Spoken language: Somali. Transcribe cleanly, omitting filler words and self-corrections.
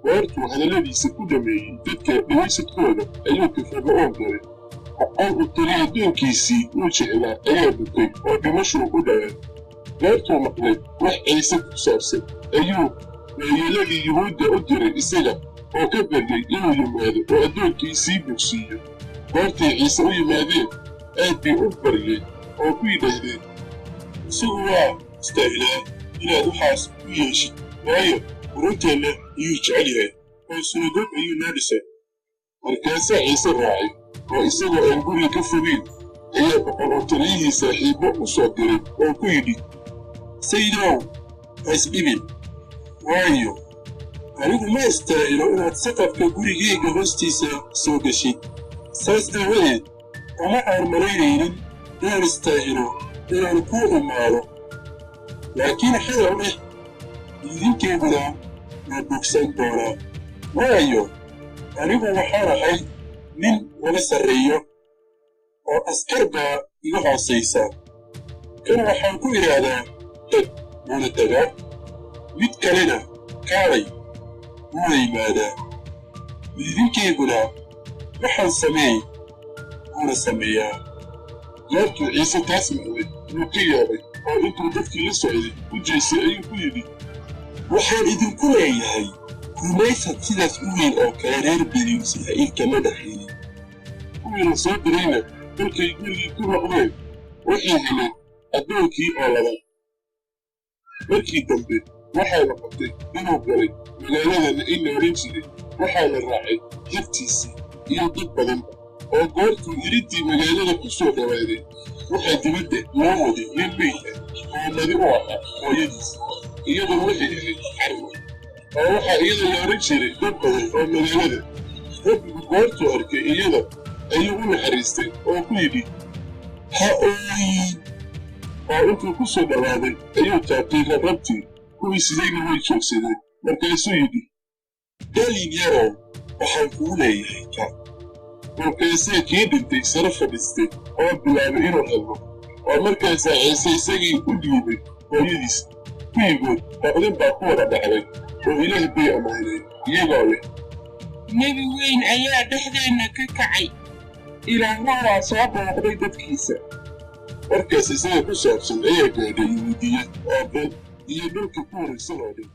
goortuu hadalladiisa ku dhameeyey dadka dhegaysadkooda ayuu kafarna'oon galay oo uu tali addoonkiisii uu jeclaa ayaa bukay oo dhimashuu u dhacay goortuu maqlay wax ciise ku saabsan ayuu waayeeladii yuhuudda u diray isaga oo ka baryay inuu yimaado oo addoonkiisii bogsiiyo goortay ciise u yimaadeen aad bay u baryeen oo ku yidhaahdeen isagu waa istaahilaa inaad waxaas u yeeshid waayo ururteenna ayuu jecel yahay oo sunagoog ayuu noo dhisay markaasaa ciise raacay oo isagoo aan guriga ka fogeyn ayaa boqol oo taliyihii saaxiibbo u soo diray oo ku yidhi sayidow ha isdhibin waayo anigu ma istaahilo inaad saqafka gurigayga hoostiisa soo geshid saas aawadeed uma aan malaynaynin inaan istaahilo inaan kuu imaado laakiin xadow eh idinkeeduna waa bogsan doonaa waayo anigu waxaan ahay nin wala sarreeyo oo askar baa iga hoosaysa kan waxaan ku idhaahdaa tag wuuna tagaa mid kalena kaalay wuuna yimaadaa idinkeeduna waxaan sameey wuuna sameeyaa goortuu ciise taas maqlay wuu ka yaabay oo intuu dadkii la socday u jeesay ayuu ku yidhi waxaan idinku leeyahay rumaysad sidaas u weyn oo kale reer bani israa'iil kama dhaxaynin kuwii la soo dirayna markay gurigii ku noqdeen waxay heleen addoonkii oo labaad markii dambe waxay noqotay inuu galay magaaladana in la odhan jiray waxaana raacay jabtiisii iyo dad badanba oo goortuu iriddii magaalada ku soo dhawaaday waxaa dibadda loo waday nin meyd ah oo nadi u ahaa hooyadiis iyaduna waxay ahayd carmo oo waxaa iyada la odhan jiray dad badan oo magaalada rabbigu goortuu arkay iyada ayuu u naxariistay oo ku yidhi ha ooyin oo intuu ku soo dhawaaday ayuu taabtay rabrabtii kuwii sidayna way joogsadeen markaasuu yidhi dhalin yarow waxaan kuu leeyahay ka markaasaa kii dhintay sare fadhiistay oo bilaabay inuu hadlo oo markaasaa ciise isagii u dhiibay hooyadiis kuyigood baqdin baa ku wada dhacday oo ilaah bay ammaaneen iyagoo leh nebi weyn ayaa dhexdeenna ka kacay ilaahna waa soo booqday dadkiisa markaas isaga ku saabsan ayaa gaadhay yuhuudiya oo dhan iyo dhulka ku horaysan oo dhan